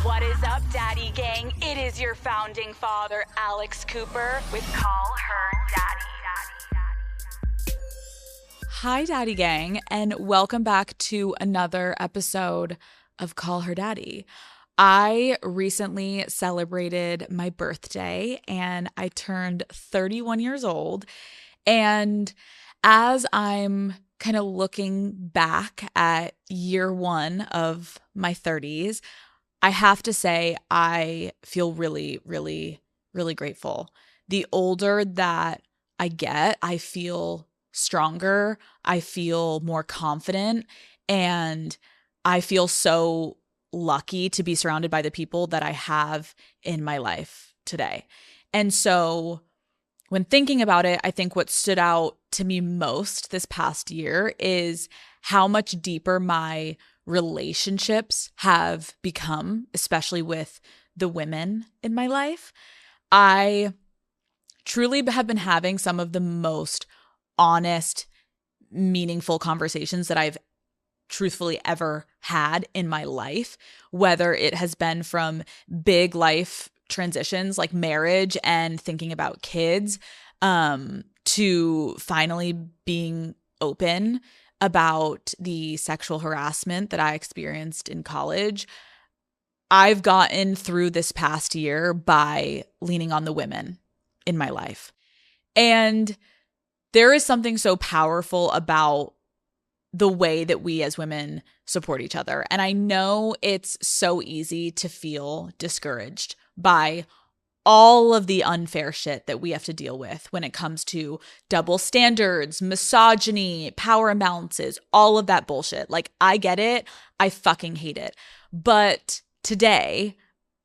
What is up, Daddy Gang? It is your founding father, Alex Cooper, with Call Her Daddy. Hi, Daddy Gang, and welcome back to another episode of Call Her Daddy. I recently celebrated my birthday and I turned 31 years old. And as I'm kind of looking back at year one of my 30s, I have to say I feel really, really, really grateful. The older that I get, I feel stronger, I feel more confident, and I feel so lucky to be surrounded by the people that I have in my life today. And so when thinking about it, I think what stood out to me most this past year is how much deeper my relationships have become, especially with the women in my life. I truly have been having some of the most honest, meaningful conversations that I've truthfully ever had in my life, whether it has been from big life transitions like marriage and thinking about kids, to finally being open about the sexual harassment that I experienced in college. I've gotten through this past year by leaning on the women in my life. And there is something so powerful about the way that we as women support each other. And I know it's so easy to feel discouraged by all of the unfair shit that we have to deal with when it comes to double standards, misogyny, power imbalances, all of that bullshit. Like, I get it. I fucking hate it. But today,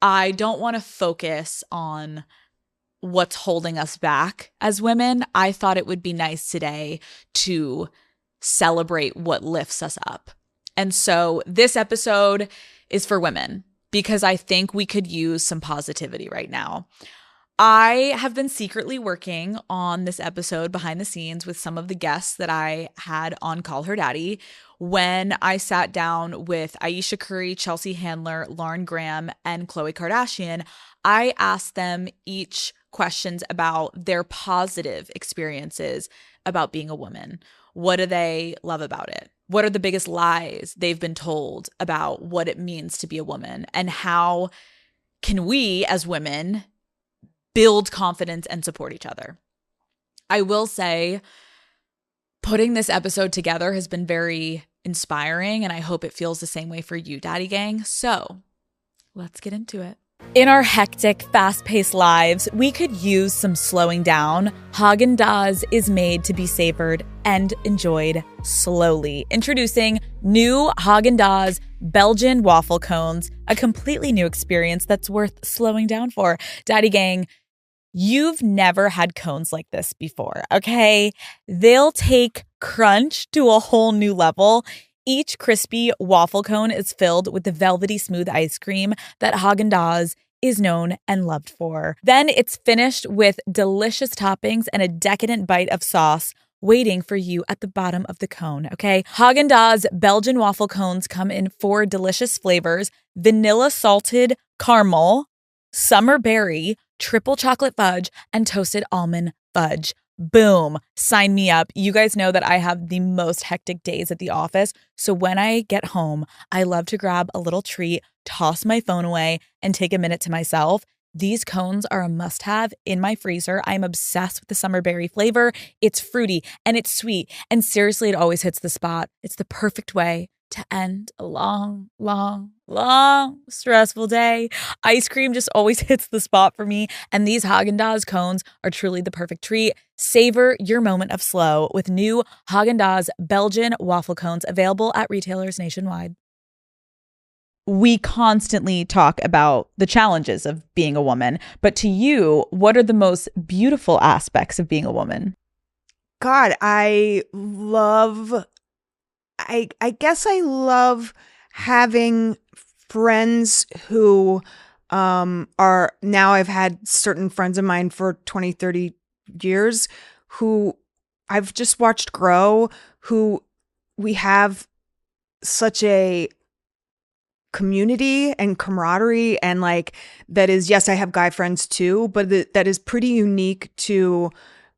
I don't want to focus on what's holding us back as women. I thought it would be nice today to celebrate what lifts us up. And so this episode is for women because I think we could use some positivity right now. I have been secretly working on this episode behind the scenes with some of the guests that I had on Call Her Daddy. When I sat down with Ayesha Curry, Chelsea Handler, Lauren Graham, and Khloé Kardashian, I asked them each questions about their positive experiences about being a woman. What do they love about it? What are the biggest lies they've been told about what it means to be a woman? And how can we as women build confidence and support each other? I will say, putting this episode together has been very inspiring, and I hope it feels the same way for you, Daddy Gang. So let's get into it. In our hectic, fast-paced lives, we could use some slowing down. Häagen-Dazs is made to be savored and enjoyed slowly. Introducing new Häagen-Dazs Belgian waffle cones, a completely new experience that's worth slowing down for. Daddy Gang, you've never had cones like this before, okay? They'll take crunch to a whole new level. Each crispy waffle cone is filled with the velvety smooth ice cream that Häagen-Dazs is known and loved for. Then it's finished with delicious toppings and a decadent bite of sauce waiting for you at the bottom of the cone, okay? Häagen-Dazs Belgian waffle cones come in 4 delicious flavors: vanilla salted caramel, summer berry, triple chocolate fudge, and toasted almond fudge. Boom. Sign me up. You guys know that I have the most hectic days at the office. So when I get home, I love to grab a little treat, toss my phone away, and take a minute to myself. These cones are a must-have in my freezer. I'm obsessed with the summer berry flavor. It's fruity and it's sweet. And seriously, it always hits the spot. It's the perfect way to end a long, long, long, stressful day. Ice cream just always hits the spot for me, and these Häagen-Dazs cones are truly the perfect treat. Savor your moment of slow with new Häagen-Dazs Belgian waffle cones available at retailers nationwide. We constantly talk about the challenges of being a woman, but to you, what are the most beautiful aspects of being a woman? God, I guess I love having friends who are now, I've had certain friends of mine for 20, 30 years who I've just watched grow, who we have such a community and camaraderie, and like that is, yes, I have guy friends too, but that is pretty unique to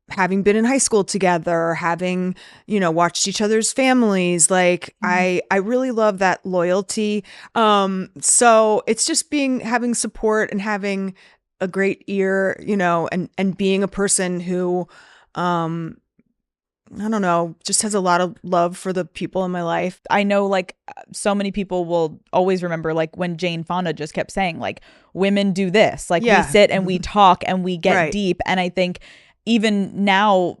having been in high school together, having, watched each other's families. Like I really love that loyalty. So it's just having support and having a great ear, and being a person who, I don't know, just has a lot of love for the people in my life. I know like so many people will always remember like when Jane Fonda just kept saying like women do this. Like we sit and we talk and we get deep. And I think even now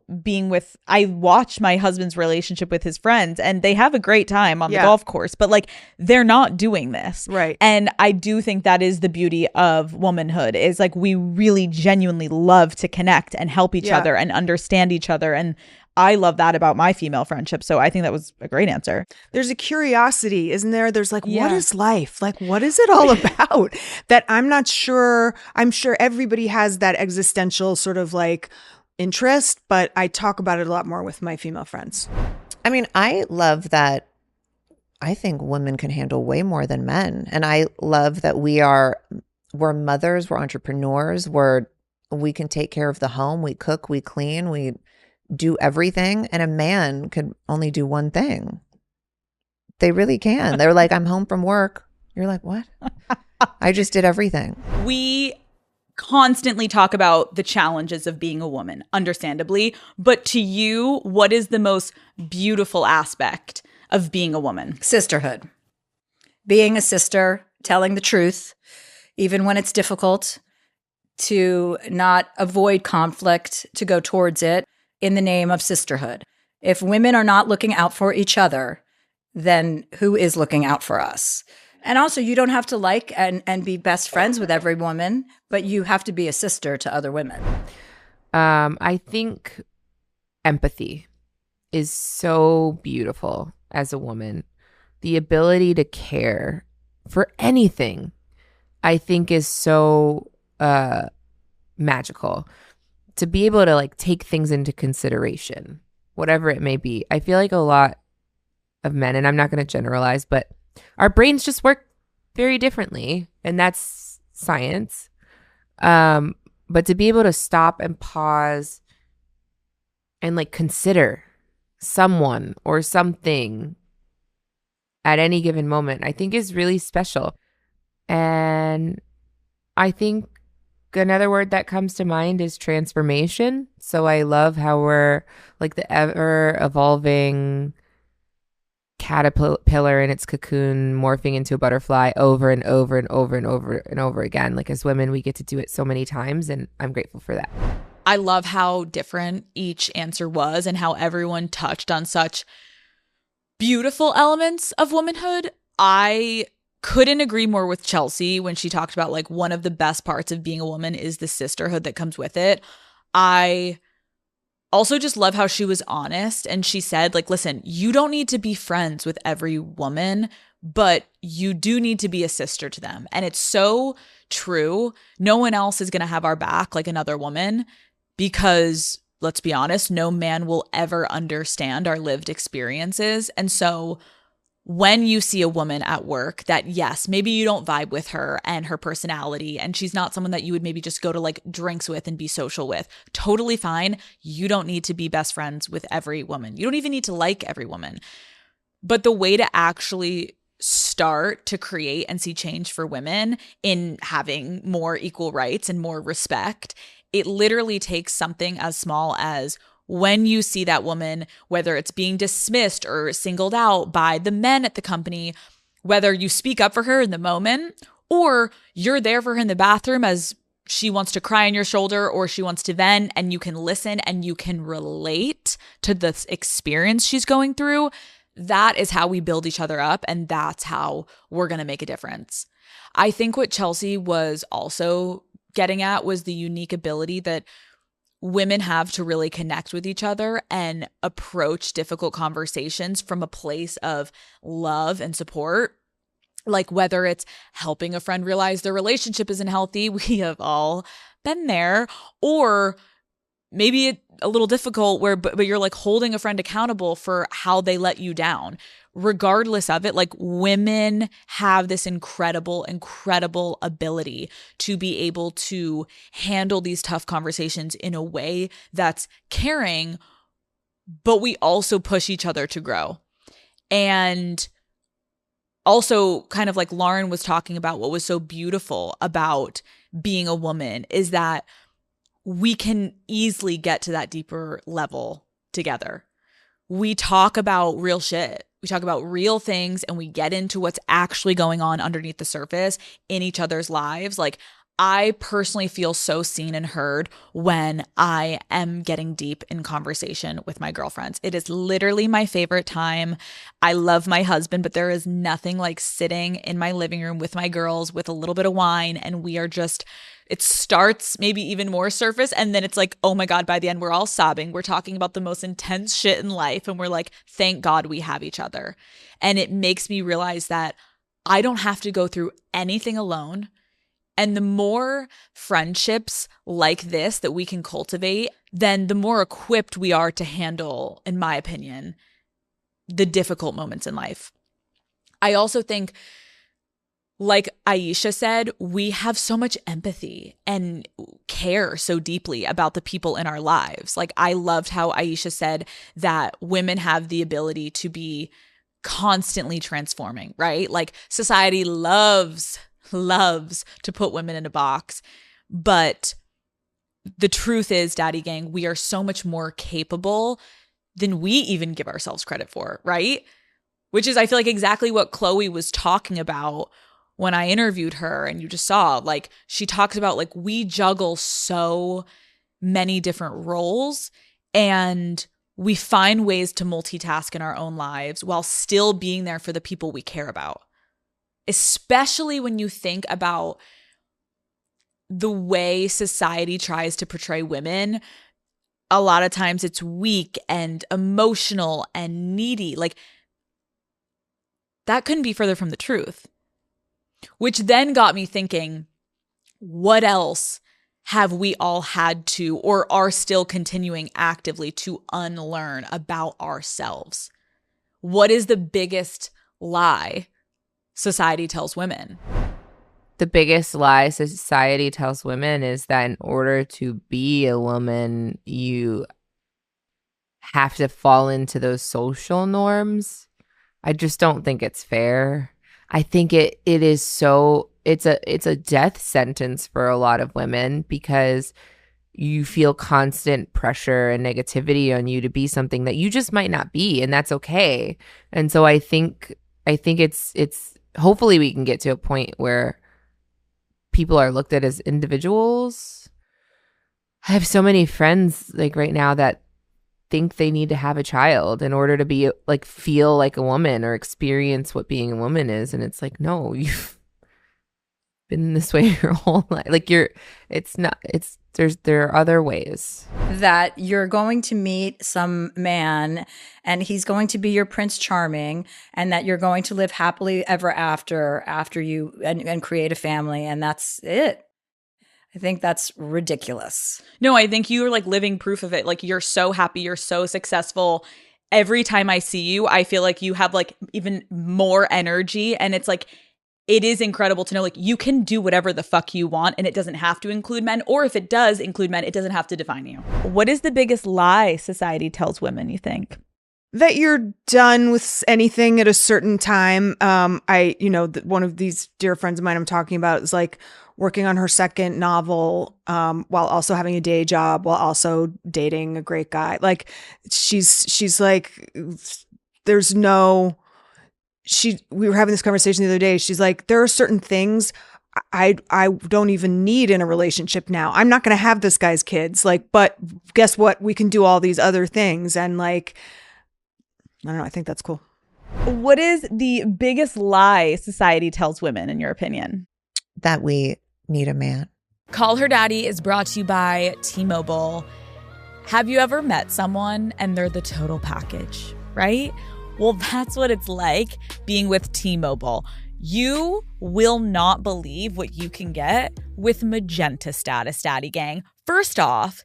I watch my husband's relationship with his friends and they have a great time on the golf course, but like they're not doing this. Right. And I do think that is the beauty of womanhood, is like we really genuinely love to connect and help each other and understand each other. And I love that about my female friendship. So I think that was a great answer. There's a curiosity, isn't there? There's like, what is life? Like, what is it all about? That I'm not sure. I'm sure everybody has that existential sort of like interest, but I talk about it a lot more with my female friends. I mean, I love that. I think women can handle way more than men. And I love that we're mothers, we're entrepreneurs, we can take care of the home, we cook, we clean, we do everything, and a man could only do one thing. They really can. They're like, I'm home from work. You're like, what? I just did everything. We constantly talk about the challenges of being a woman, understandably. But to you, what is the most beautiful aspect of being a woman? Sisterhood. Being a sister, telling the truth, even when it's difficult, to not avoid conflict, to go towards it in the name of sisterhood. If women are not looking out for each other, then who is looking out for us? And also, you don't have to like and be best friends with every woman, but you have to be a sister to other women. I think empathy is so beautiful as a woman. The ability to care for anything, I think, is so magical. To be able to like take things into consideration, whatever it may be. I feel like a lot of men, and I'm not going to generalize, but our brains just work very differently, and that's science. But to be able to stop and pause and like consider someone or something at any given moment, I think is really special. And I think another word that comes to mind is transformation. So I love how we're like the ever evolving caterpillar in its cocoon morphing into a butterfly over and over and over and over and over again. Like as women, we get to do it so many times, and I'm grateful for that. I love how different each answer was and how everyone touched on such beautiful elements of womanhood. I couldn't agree more with Chelsea when she talked about like one of the best parts of being a woman is the sisterhood that comes with it. I also just love how she was honest and she said like, listen, you don't need to be friends with every woman, but you do need to be a sister to them. And it's so true. No one else is going to have our back like another woman, because let's be honest, no man will ever understand our lived experiences. And so when you see a woman at work that, yes, maybe you don't vibe with her and her personality, and she's not someone that you would maybe just go to like drinks with and be social with, totally fine. You don't need to be best friends with every woman. You don't even need to like every woman. But the way to actually start to create and see change for women in having more equal rights and more respect, it literally takes something as small as when you see that woman, whether it's being dismissed or singled out by the men at the company, whether you speak up for her in the moment or you're there for her in the bathroom as she wants to cry on your shoulder or she wants to vent, and you can listen and you can relate to the experience she's going through, that is how we build each other up, and that's how we're going to make a difference. I think what Chelsea was also getting at was the unique ability that women have to really connect with each other and approach difficult conversations from a place of love and support. Like whether it's helping a friend realize their relationship isn't healthy, we have all been there, or maybe a little difficult but you're like holding a friend accountable for how they let you down. regardless of it, like women have this incredible ability to be able to handle these tough conversations in a way that's caring, but we also push each other to grow. And also, kind of like Lauren was talking about, what was so beautiful about being a woman is that we can easily get to that deeper level together. We talk about real shit. We talk about real things, and we get into what's actually going on underneath the surface in each other's lives. Like, I personally feel so seen and heard when I am getting deep in conversation with my girlfriends. It is literally my favorite time. I love my husband, but there is nothing like sitting in my living room with my girls with a little bit of wine, and we are just, it starts maybe even more surface, and then it's like, oh my God, by the end, we're all sobbing. We're talking about the most intense shit in life, and we're like, thank God we have each other. And it makes me realize that I don't have to go through anything alone. And the more friendships like this that we can cultivate, then the more equipped we are to handle, in my opinion, the difficult moments in life. I also think, like Ayesha said, we have so much empathy and care so deeply about the people in our lives. Like, I loved how Ayesha said that women have the ability to be constantly transforming, right? Like, society loves to put women in a box. But the truth is, Daddy Gang, we are so much more capable than we even give ourselves credit for, right? Which is, I feel like, exactly what Khloé was talking about when I interviewed her, and you just saw, like, she talks about, like, we juggle so many different roles, and we find ways to multitask in our own lives while still being there for the people we care about. Especially when you think about the way society tries to portray women. A lot of times it's weak and emotional and needy. Like, that couldn't be further from the truth. Which then got me thinking, what else have we all had to, or are still continuing actively to unlearn about ourselves? What is the biggest lie society tells women? The biggest lie society tells women is that in order to be a woman, you have to fall into those social norms. I just don't think it's fair. I think it is so, it's a death sentence for a lot of women, because you feel constant pressure and negativity on you to be something that you just might not be, and that's okay. And so I think it's hopefully we can get to a point where people are looked at as individuals. I have so many friends, like, right now that think they need to have a child in order to be, like, feel like a woman or experience what being a woman is. And it's like, no, you've been this way your whole life. Like, there are other ways. That you're going to meet some man and he's going to be your Prince Charming, and that you're going to live happily ever after you and create a family, and that's it. I think that's ridiculous. No, I think you're like living proof of it. Like, you're so happy, you're so successful. Every time I see you, I feel like you have like even more energy, and it's like, it is incredible to know, like, you can do whatever the fuck you want, and it doesn't have to include men. Or if it does include men, it doesn't have to define you. What is the biggest lie society tells women, you think? That you're done with anything at a certain time. One of these dear friends of mine I'm talking about is like working on her second novel, while also having a day job, while also dating a great guy. Like, she's like, we were having this conversation the other day. She's like, there are certain things I don't even need in a relationship now. I'm not going to have this guy's kids. Like, but guess what? We can do all these other things. And like, I don't know. I think that's cool. What is the biggest lie society tells women, in your opinion? That we need a man. Call Her Daddy is brought to you by T-Mobile. Have you ever met someone and they're the total package, right? Well, that's what it's like being with T-Mobile. You will not believe what you can get with Magenta status, Daddy Gang. First off,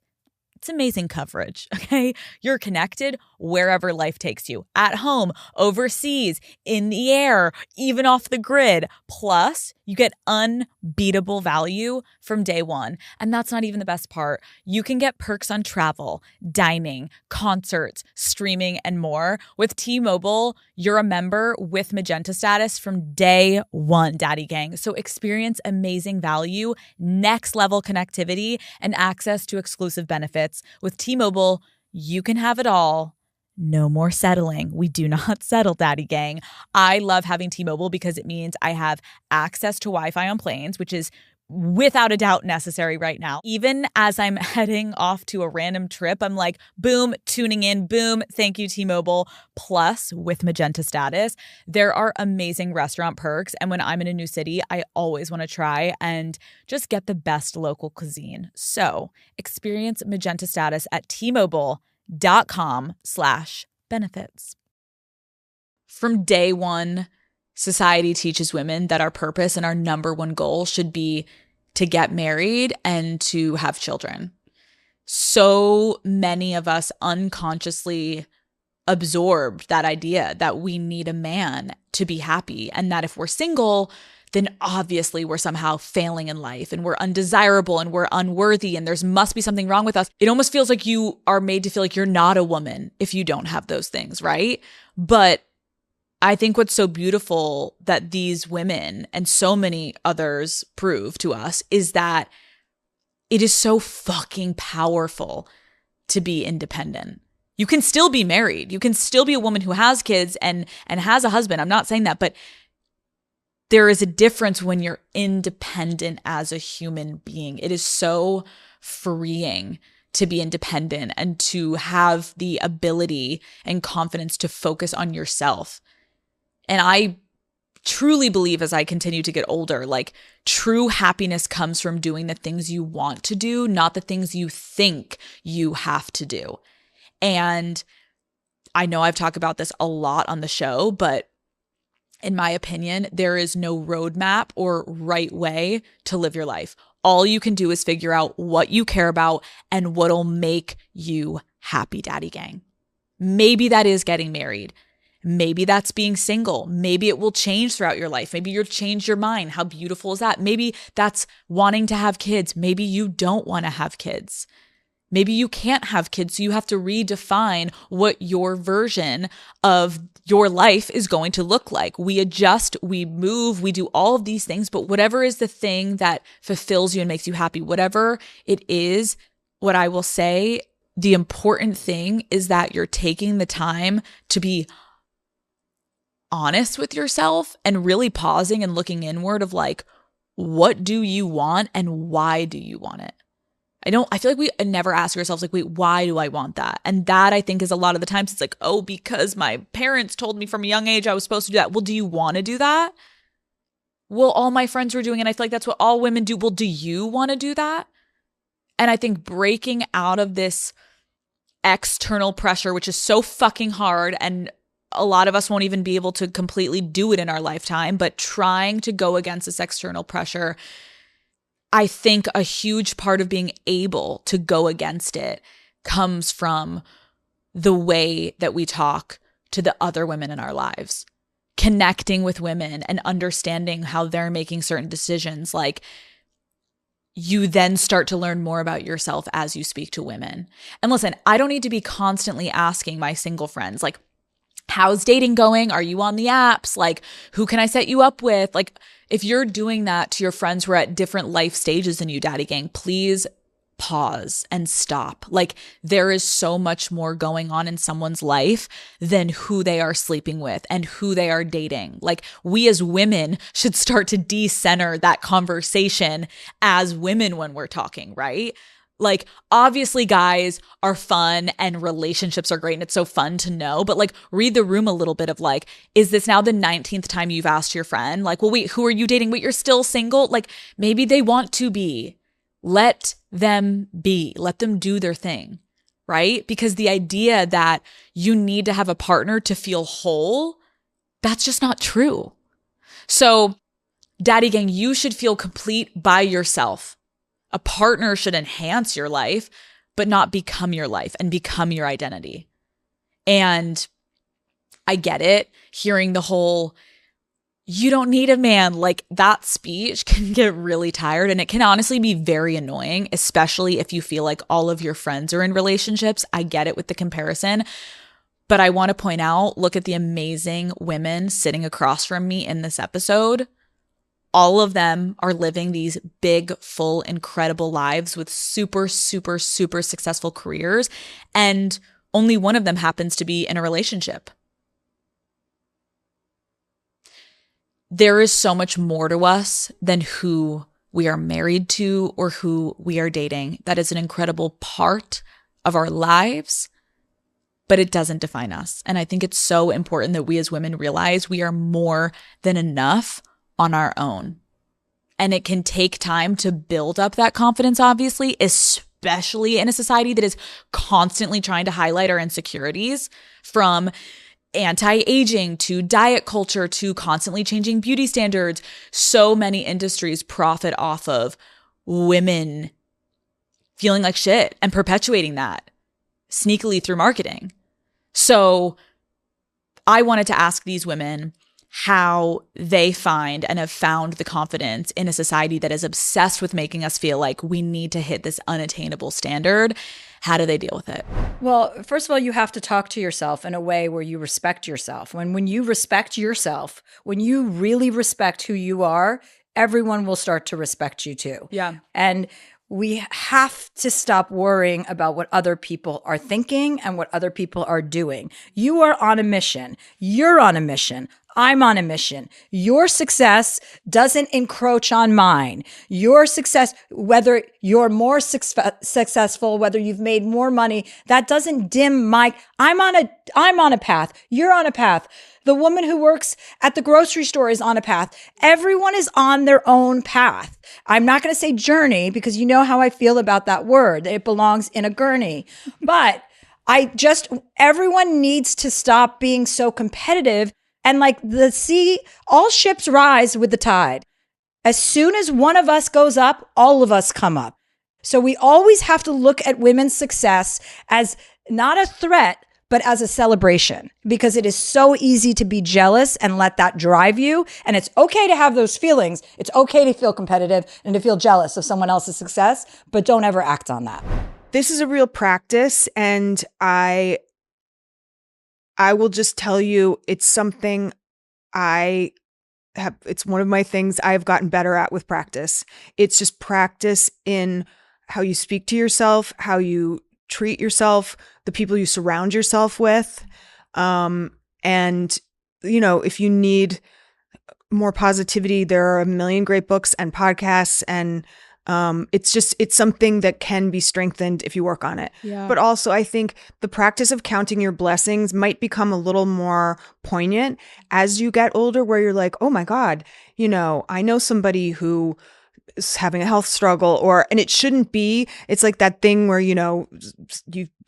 it's amazing coverage, okay? You're connected wherever life takes you, at home, overseas, in the air, even off the grid. Plus, you get unbeatable value from day one. And that's not even the best part. You can get perks on travel, dining, concerts, streaming, and more. With T-Mobile, you're a member with Magenta status from day one, Daddy Gang. So experience amazing value, next level connectivity, and access to exclusive benefits. With T-Mobile, you can have it all. No more settling. We do not settle, Daddy Gang. I love having T-Mobile because it means I have access to Wi-Fi on planes, which is without a doubt necessary right now. Even as I'm heading off to a random trip, I'm like, boom, tuning in, boom, thank you, T-Mobile. Plus, with Magenta status, there are amazing restaurant perks. And when I'm in a new city, I always want to try and just get the best local cuisine. So experience Magenta status at T-Mobile.com/benefits. From day one, society teaches women that our purpose and our number one goal should be to get married and to have children. So many of us unconsciously absorbed that idea that we need a man to be happy, and that if we're single, then obviously we're somehow failing in life and we're undesirable and we're unworthy and there must be something wrong with us. It almost feels like you are made to feel like you're not a woman if you don't have those things, right? But I think what's so beautiful that these women and so many others prove to us is that it is so fucking powerful to be independent. You can still be married. You can still be a woman who has kids and has a husband. I'm not saying that, but there is a difference when you're independent as a human being. It is so freeing to be independent and to have the ability and confidence to focus on yourself. And I truly believe as I continue to get older, like true happiness comes from doing the things you want to do, not the things you think you have to do. And I know I've talked about this a lot on the show, but in my opinion, there is no roadmap or right way to live your life. All you can do is figure out what you care about and what'll make you happy, Daddy Gang. Maybe that is getting married. Maybe that's being single. Maybe it will change throughout your life. Maybe you'll change your mind. How beautiful is that? Maybe that's wanting to have kids. Maybe you don't want to have kids. Maybe you can't have kids, so you have to redefine what your version of your life is going to look like. We adjust, we move, we do all of these things, but whatever is the thing that fulfills you and makes you happy, whatever it is, what I will say, the important thing is that you're taking the time to be honest with yourself and really pausing and looking inward of like, what do you want and why do you want it? I feel like we never ask ourselves like, wait, why do I want that? And that I think is a lot of the times it's like, oh, because my parents told me from a young age I was supposed to do that. Well, do you want to do that? Well, all my friends were doing it. And I feel like that's what all women do. Well, do you want to do that? And I think breaking out of this external pressure, which is so fucking hard, and a lot of us won't even be able to completely do it in our lifetime, but trying to go against this external pressure, I think a huge part of being able to go against it comes from the way that we talk to the other women in our lives, connecting with women and understanding how they're making certain decisions. Like, you then start to learn more about yourself as you speak to women. And listen, I don't need to be constantly asking my single friends, like, how's dating going? Are you on the apps? Like, who can I set you up with? Like, if you're doing that to your friends who are at different life stages than you, Daddy Gang, please pause and stop. Like, there is so much more going on in someone's life than who they are sleeping with and who they are dating. Like, we as women should start to decenter that conversation as women when we're talking, right? Like, obviously guys are fun and relationships are great and it's so fun to know, but like, read the room a little bit of like, is this now the 19th time you've asked your friend? Like, well, wait, who are you dating? Wait, you're still single? Like, maybe they want to be. Let them be. Let them do their thing, right? Because the idea that you need to have a partner to feel whole, that's just not true. So, Daddy Gang, you should feel complete by yourself. A partner should enhance your life, but not become your life and become your identity. And I get it. Hearing the whole, you don't need a man, like that speech can get really tired, and it can honestly be very annoying, especially if you feel like all of your friends are in relationships. I get it with the comparison, but I want to point out, look at the amazing women sitting across from me in this episode. All of them are living these big, full, incredible lives with super, super, super successful careers, and only one of them happens to be in a relationship. There is so much more to us than who we are married to or who we are dating. That is an incredible part of our lives, but it doesn't define us. And I think it's so important that we as women realize we are more than enough on our own. And it can take time to build up that confidence, obviously, especially in a society that is constantly trying to highlight our insecurities, from anti-aging to diet culture to constantly changing beauty standards. So many industries profit off of women feeling like shit and perpetuating that sneakily through marketing. So I wanted to ask these women how they find and have found the confidence in a society that is obsessed with making us feel like we need to hit this unattainable standard. How do they deal with it? Well, first of all, you have to talk to yourself in a way where you respect yourself. When you respect yourself, when you really respect who you are, everyone will start to respect you too. Yeah. And we have to stop worrying about what other people are thinking and what other people are doing. You are on a mission. You're on a mission. I'm on a mission. Your success doesn't encroach on mine. Your success, whether you're more successful, whether you've made more money, that doesn't dim my, I'm on a path. You're on a path. The woman who works at the grocery store is on a path. Everyone is on their own path. I'm not going to say journey because you know how I feel about that word. It belongs in a gurney. But everyone needs to stop being so competitive. And like the sea, all ships rise with the tide. As soon as one of us goes up, all of us come up. So we always have to look at women's success as not a threat, but as a celebration, because it is so easy to be jealous and let that drive you. And it's okay to have those feelings. It's okay to feel competitive and to feel jealous of someone else's success, but don't ever act on that. This is a real practice, and I will just tell you, it's something it's one of my things I've gotten better at with practice. It's just practice in how you speak to yourself, how you treat yourself, the people you surround yourself with. And, if you need more positivity, there are a million great books and podcasts, and it's something that can be strengthened if you work on it. Yeah. But also, I think the practice of counting your blessings might become a little more poignant as you get older, where you're like, oh my God, I know somebody who is having a health struggle, and it shouldn't be. It's like that thing where,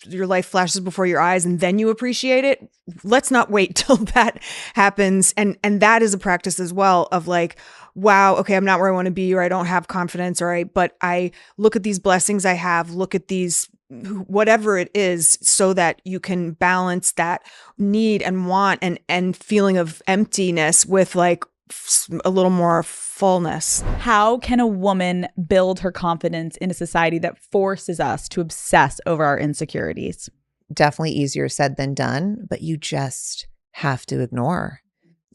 your life flashes before your eyes and then you appreciate it. Let's not wait till that happens. And that is a practice as well of like, wow, okay, I'm not where I want to be, or I don't have confidence, but I look at these blessings I have, look at these, whatever it is, so that you can balance that need and want and feeling of emptiness with like a little more fullness. How can a woman build her confidence in a society that forces us to obsess over our insecurities? Definitely easier said than done, but you just have to ignore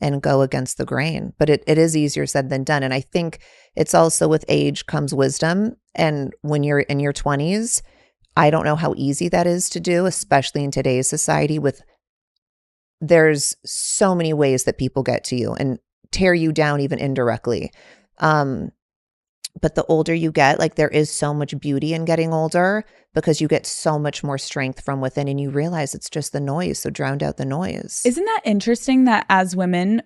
and go against the grain. But it is easier said than done. And I think it's also with age comes wisdom. And when you're in your 20s, I don't know how easy that is to do, especially in today's society there's so many ways that people get to you and tear you down even indirectly. But the older you get, like there is so much beauty in getting older because you get so much more strength from within and you realize it's just the noise. So drowned out the noise. Isn't that interesting that as women,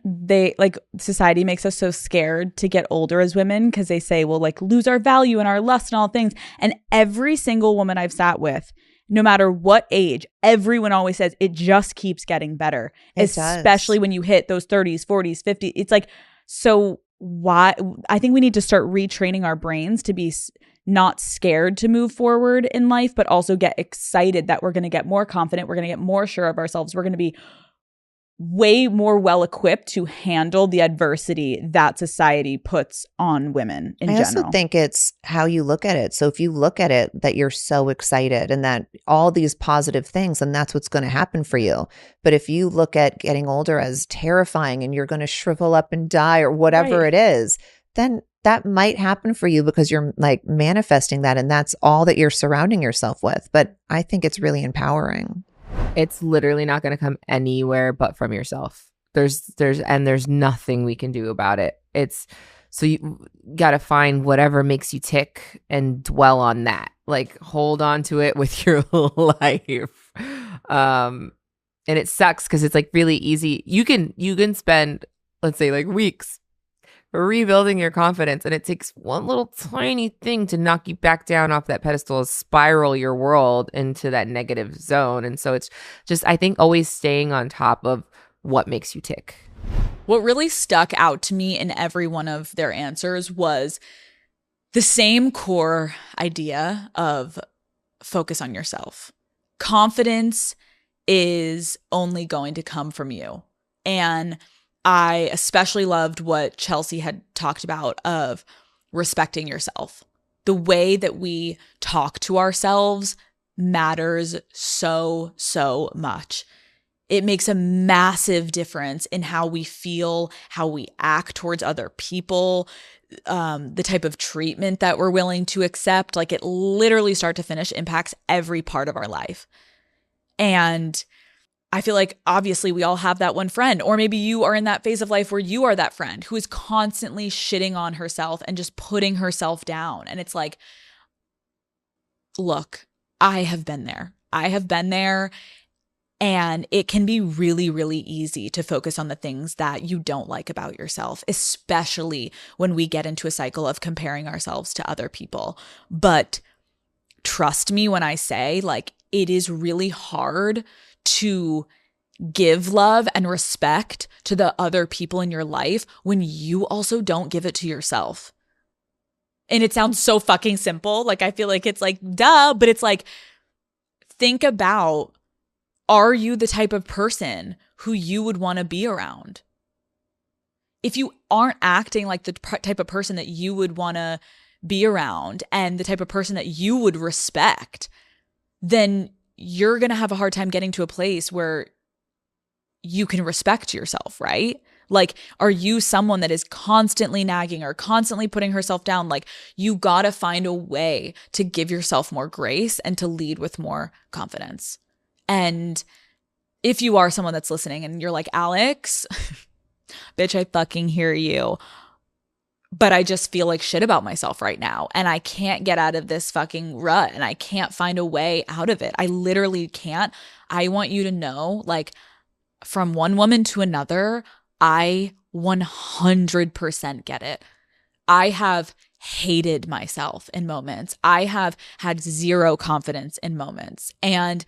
society makes us so scared to get older as women because they say we'll like lose our value and our lust and all things. And every single woman I've sat with, no matter what age, everyone always says it just keeps getting better, especially when you hit those 30s, 40s, 50s. It's like, so why? I think we need to start retraining our brains to be not scared to move forward in life, but also get excited that we're going to get more confident. We're going to get more sure of ourselves. We're going to be way more well equipped to handle the adversity that society puts on women in general. I also think it's how you look at it. So if you look at it that you're so excited and that all these positive things, then that's what's going to happen for you. But if you look at getting older as terrifying and you're going to shrivel up and die or whatever it is, then that might happen for you because you're like manifesting that and that's all that you're surrounding yourself with. But I think it's really empowering. It's literally not going to come anywhere but from yourself. There's nothing we can do about it. So you got to find whatever makes you tick and dwell on that. Like hold on to it with your life. And it sucks because it's like really easy. You can spend, let's say, like weeks rebuilding your confidence, and it takes one little tiny thing to knock you back down off that pedestal, spiral your world into that negative zone. And so it's just, I think, always staying on top of what makes you tick. What really stuck out to me in every one of their answers was the same core idea of focus on yourself. Confidence is only going to come from you. And I especially loved what Chelsea had talked about of respecting yourself. The way that we talk to ourselves matters so, so much. It makes a massive difference in how we feel, how we act towards other people, the type of treatment that we're willing to accept. Like it literally start to finish impacts every part of our life. And I feel like obviously we all have that one friend, or maybe you are in that phase of life where you are that friend who is constantly shitting on herself and just putting herself down. And it's like, look, I have been there. And it can be really, really easy to focus on the things that you don't like about yourself, especially when we get into a cycle of comparing ourselves to other people. But trust me when I say, like, it is really hard to give love and respect to the other people in your life when you also don't give it to yourself. And it sounds so fucking simple. Like, I feel like it's like, duh, but it's like, think about, are you the type of person who you would want to be around? If you aren't acting like the type of person that you would want to be around and the type of person that you would respect, then you're going to have a hard time getting to a place where you can respect yourself, right? Like, are you someone that is constantly nagging or constantly putting herself down? Like, you got to find a way to give yourself more grace and to lead with more confidence. And if you are someone that's listening and you're like, Alex, bitch, I fucking hear you, but I just feel like shit about myself right now. And I can't get out of this fucking rut and I can't find a way out of it. I literally can't. I want you to know, like, from one woman to another, I 100% get it. I have hated myself in moments. I have had zero confidence in moments. And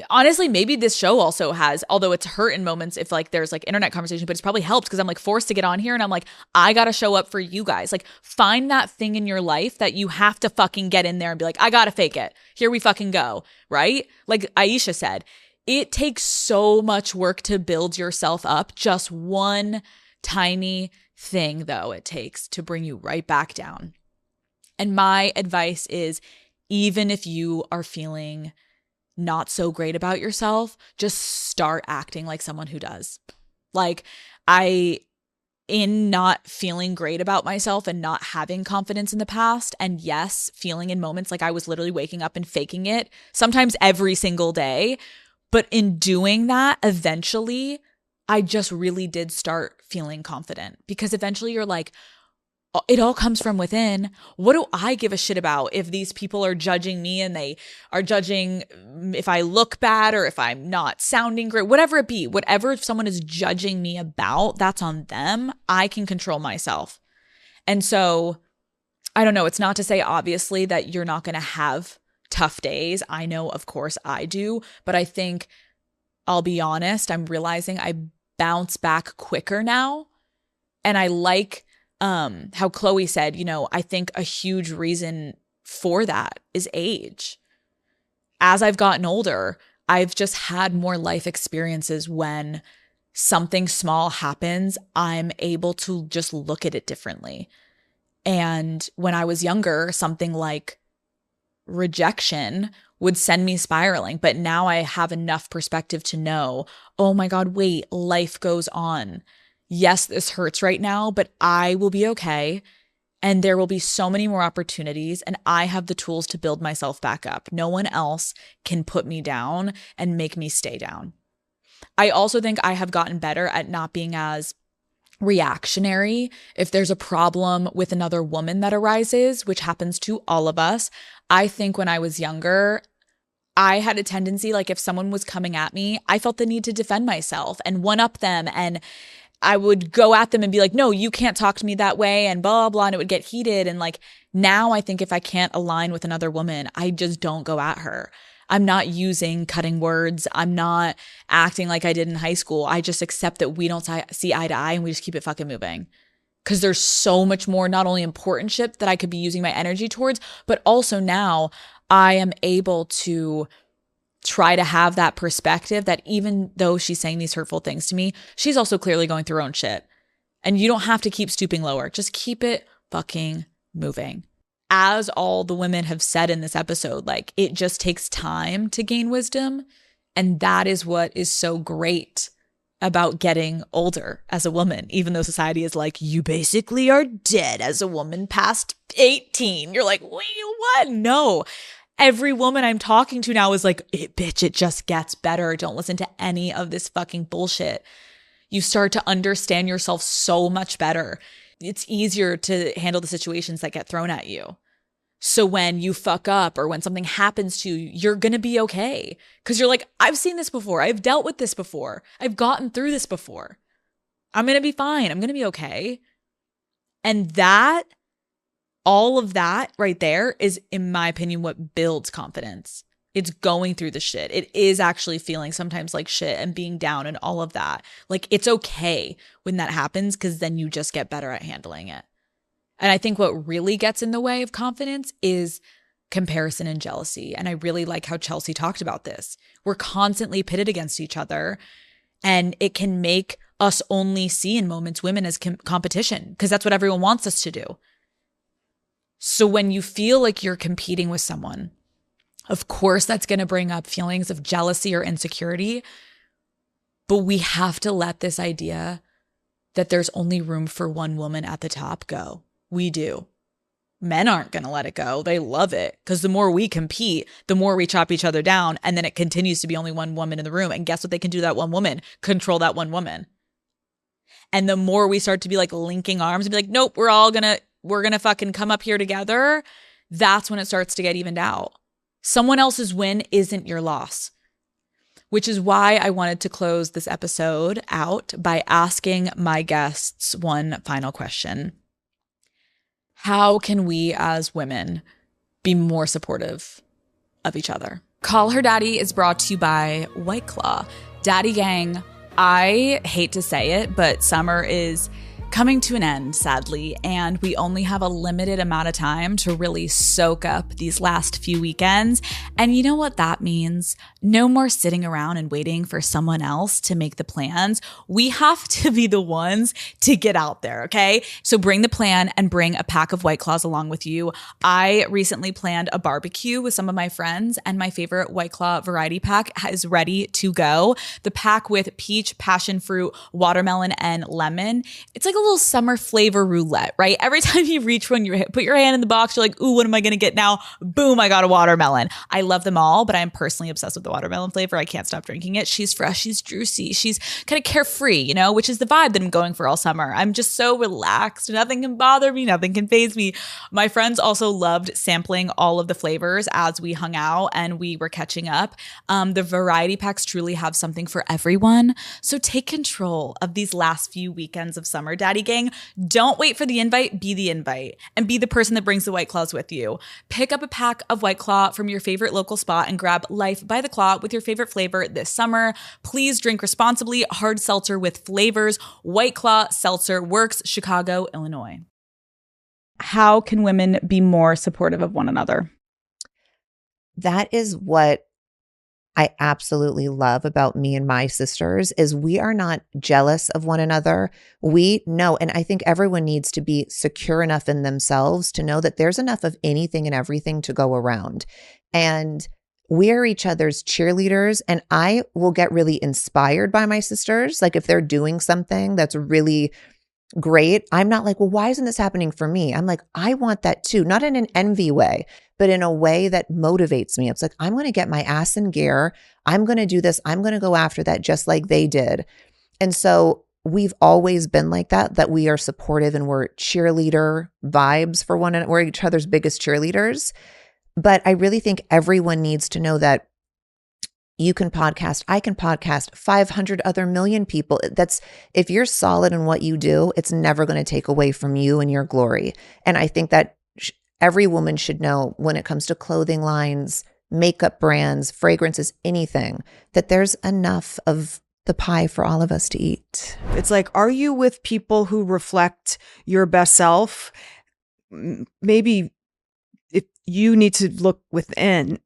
honestly, maybe this show also has, although it's hurt in moments if like there's like internet conversation, but it's probably helped because I'm like forced to get on here and I'm like, I got to show up for you guys. Like, find that thing in your life that you have to fucking get in there and be like, I got to fake it. Here we fucking go. Right? Like Ayesha said, it takes so much work to build yourself up. Just one tiny thing, though, it takes to bring you right back down. And my advice is, even if you are feeling not so great about yourself, just start acting like someone who does. Like, in not feeling great about myself and not having confidence in the past, and yes, feeling in moments like I was literally waking up and faking it, sometimes every single day. But in doing that, eventually, I just really did start feeling confident, because eventually you're like, it all comes from within. What do I give a shit about if these people are judging me and they are judging if I look bad or if I'm not sounding great, whatever it be, whatever someone is judging me about, that's on them. I can control myself. And so I don't know. It's not to say, obviously, that you're not going to have tough days. I know, of course, I do. But I think, I'll be honest, I'm realizing I bounce back quicker now. And I like how Khloé said, you know, I think a huge reason for that is age. As I've gotten older, I've just had more life experiences. When something small happens, I'm able to just look at it differently. And when I was younger, something like rejection would send me spiraling. But now I have enough perspective to know, oh my God, wait, life goes on. Yes, this hurts right now, but I will be okay. And there will be so many more opportunities, and I have the tools to build myself back up. No one else can put me down and make me stay down. I also think I have gotten better at not being as reactionary. If there's a problem with another woman that arises, which happens to all of us, I think when I was younger, I had a tendency, like if someone was coming at me, I felt the need to defend myself and one up them, and I would go at them and be like, no, you can't talk to me that way, and blah, blah, blah. And it would get heated. And like now I think if I can't align with another woman, I just don't go at her. I'm not using cutting words. I'm not acting like I did in high school. I just accept that we don't see eye to eye, and we just keep it fucking moving. Because there's so much more, not only important shit that I could be using my energy towards, but also now I am able to try to have that perspective that even though she's saying these hurtful things to me, she's also clearly going through her own shit. And you don't have to keep stooping lower. Just keep it fucking moving. As all the women have said in this episode, like it just takes time to gain wisdom. And that is what is so great about getting older as a woman, even though society is like, you basically are dead as a woman past 18. You're like, wait, what? No. Every woman I'm talking to now is like, bitch, it just gets better. Don't listen to any of this fucking bullshit. You start to understand yourself so much better. It's easier to handle the situations that get thrown at you. So when you fuck up or when something happens to you, you're going to be okay. Because you're like, I've seen this before. I've dealt with this before. I've gotten through this before. I'm going to be fine. I'm going to be okay. And that, all of that right there is, in my opinion, what builds confidence. It's going through the shit. It is actually feeling sometimes like shit and being down and all of that. Like it's okay when that happens, because then you just get better at handling it. And I think what really gets in the way of confidence is comparison and jealousy. And I really like how Chelsea talked about this. We're constantly pitted against each other, and it can make us only see in moments women as competition, because that's what everyone wants us to do. So when you feel like you're competing with someone, of course, that's going to bring up feelings of jealousy or insecurity. But we have to let this idea that there's only room for one woman at the top go. We do. Men aren't going to let it go. They love it, because the more we compete, the more we chop each other down. And then it continues to be only one woman in the room. And guess what they can do to that one woman? Control that one woman. And the more we start to be like linking arms and be like, nope, we're going to fucking come up here together. That's when it starts to get evened out. Someone else's win isn't your loss, which is why I wanted to close this episode out by asking my guests one final question. How can we as women be more supportive of each other? Call Her Daddy is brought to you by White Claw. Daddy Gang, I hate to say it, but summer is coming to an end, sadly, and we only have a limited amount of time to really soak up these last few weekends. And you know what that means? No more sitting around and waiting for someone else to make the plans. We have to be the ones to get out there, okay? So bring the plan and bring a pack of White Claws along with you. I recently planned a barbecue with some of my friends, and my favorite White Claw variety pack is ready to go. The pack with peach, passion fruit, watermelon, and lemon. It's like a little summer flavor roulette, right? Every time you reach one, you put your hand in the box, you're like, ooh, what am I going to get now? Boom, I got a watermelon. I love them all, but I'm personally obsessed with the watermelon flavor. I can't stop drinking it. She's fresh, she's juicy, she's kind of carefree, you know, which is the vibe that I'm going for all summer. I'm just so relaxed. Nothing can bother me. Nothing can faze me. My friends also loved sampling all of the flavors as we hung out and we were catching up. The variety packs truly have something for everyone. So take control of these last few weekends of summer, Daddy Gang. Don't wait for the invite, be the invite. And be the person that brings the White Claws with you. Pick up a pack of White Claw from your favorite local spot and grab Life by the Claw with your favorite flavor this summer. Please drink responsibly. Hard seltzer with flavors. White Claw Seltzer Works, Chicago, Illinois. How can women be more supportive of one another? That is what I absolutely love about me and my sisters is we are not jealous of one another. We know, and I think everyone needs to be secure enough in themselves to know that there's enough of anything and everything to go around. And we're each other's cheerleaders, and I will get really inspired by my sisters. Like if they're doing something that's really great, I'm not like, well, why isn't this happening for me? I'm like, I want that too, not in an envy way, but in a way that motivates me. It's like, I'm going to get my ass in gear. I'm going to do this. I'm going to go after that just like they did. And so we've always been like that we are supportive and we're cheerleader vibes for one another. We're each other's biggest cheerleaders. But I really think everyone needs to know that you can podcast, I can podcast, 500 other million people. That's, if you're solid in what you do, it's never going to take away from you and your glory. And I think that every woman should know when it comes to clothing lines, makeup brands, fragrances, anything, that there's enough of the pie for all of us to eat. It's like, are you with people who reflect your best self? Maybe if you need to look within,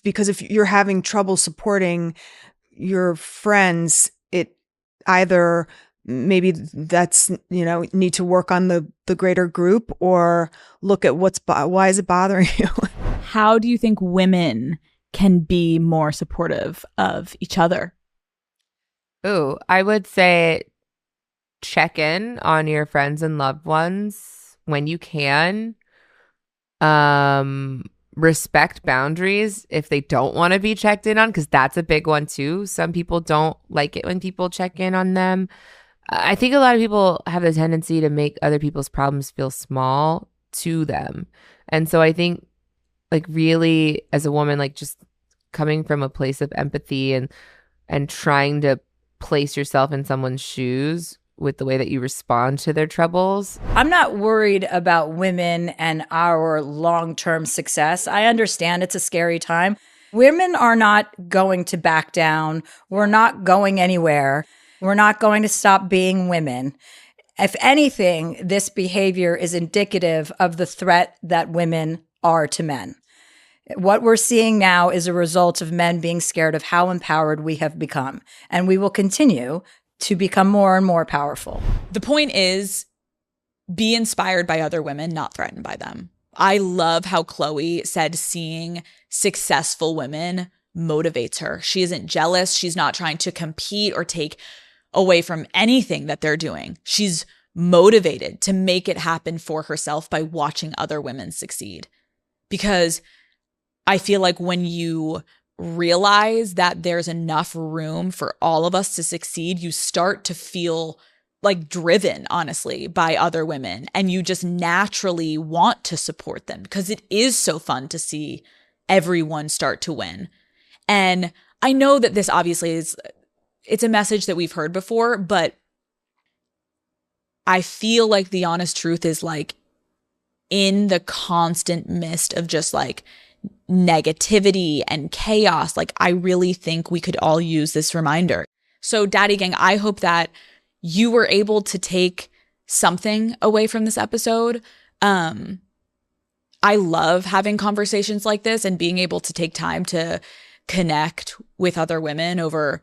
because if you're having trouble supporting your friends, it either maybe that's, need to work on the greater group or look at why is it bothering you? How do you think women can be more supportive of each other? Ooh, I would say check in on your friends and loved ones when you can. Respect boundaries if they don't want to be checked in on, because that's a big one too. Some people don't like it when people check in on them. I think a lot of people have the tendency to make other people's problems feel small to them. And so I think like really as a woman, like just coming from a place of empathy and trying to place yourself in someone's shoes with the way that you respond to their troubles. I'm not worried about women and our long-term success. I understand it's a scary time. Women are not going to back down. We're not going anywhere. We're not going to stop being women. If anything, this behavior is indicative of the threat that women are to men. What we're seeing now is a result of men being scared of how empowered we have become. And we will continue to become more and more powerful. The point is, be inspired by other women, not threatened by them. I love how Khloé said seeing successful women motivates her. She isn't jealous. She's not trying to compete or take away from anything that they're doing. She's motivated to make it happen for herself by watching other women succeed. Because I feel like when you realize that there's enough room for all of us to succeed, you start to feel like driven, honestly, by other women. And you just naturally want to support them because it is so fun to see everyone start to win. And I know that this obviously it's a message that we've heard before, but I feel like the honest truth is like in the constant mist of just like negativity and chaos, like I really think we could all use this reminder. So Daddy Gang, I hope that you were able to take something away from this episode. I love having conversations like this and being able to take time to connect with other women over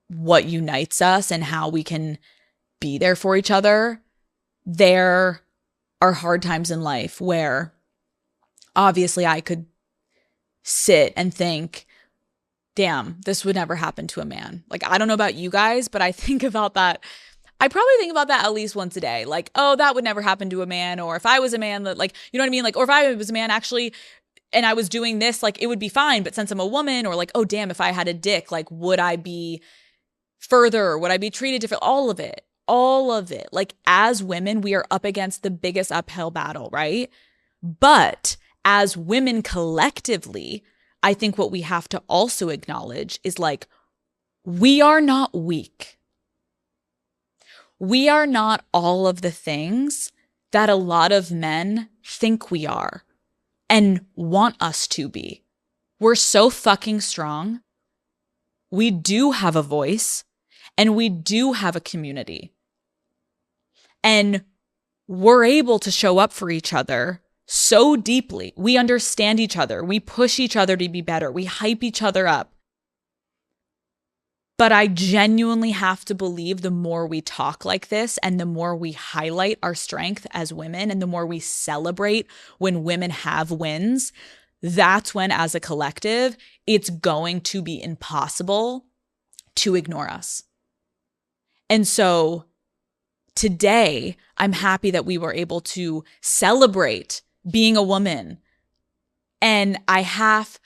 what unites us and how we can be there for each other. There are hard times in life where obviously I could sit and think, damn, this would never happen to a man. Like, I don't know about you guys, but I think about that. I probably think about that at least once a day. Like, oh, that would never happen to a man. Or if I was a man, that like, you know what I mean? Like, or if I was a man actually, and I was doing this, like, it would be fine. But since I'm a woman, or like, oh, damn, if I had a dick, like, would I be further? Would I be treated different? All of it. Like, as women, we are up against the biggest uphill battle, right? But as women collectively, I think what we have to also acknowledge is like, we are not weak. we are not all of the things that a lot of men think we are and want us to be. We're so fucking strong. We do have a voice and we do have a community. And we're able to show up for each other so deeply. We understand each other. We push each other to be better. We hype each other up. But I genuinely have to believe the more we talk like this and the more we highlight our strength as women and the more we celebrate when women have wins, that's when, as a collective, it's going to be impossible to ignore us. And so today, I'm happy that we were able to celebrate being a woman. And I have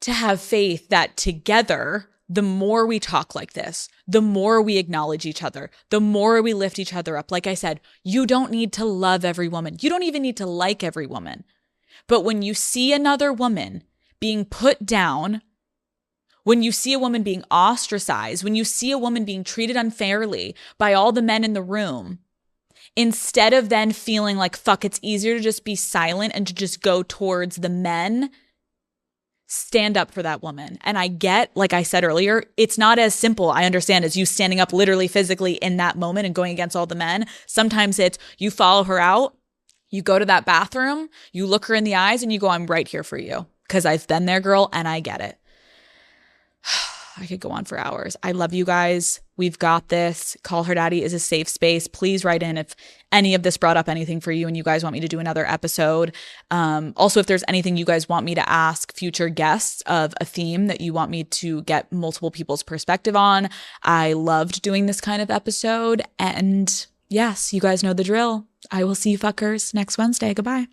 to have faith that together, the more we talk like this, the more we acknowledge each other, the more we lift each other up. Like I said, you don't need to love every woman. You don't even need to like every woman. But when you see another woman being put down, when you see a woman being ostracized, when you see a woman being treated unfairly by all the men in the room, instead of then feeling like, fuck, it's easier to just be silent and to just go towards the men, stand up for that woman. And I get, like I said earlier, it's not as simple, I understand, as you standing up literally physically in that moment and going against all the men. Sometimes it's you follow her out, you go to that bathroom, you look her in the eyes and you go, I'm right here for you. Because I've been there, girl, and I get it. I could go on for hours. I love you guys. We've got this. Call Her Daddy is a safe space. Please write in if any of this brought up anything for you and you guys want me to do another episode. Also, if there's anything you guys want me to ask future guests of a theme that you want me to get multiple people's perspective on. I loved doing this kind of episode. And yes, you guys know the drill. I will see you fuckers next Wednesday. Goodbye.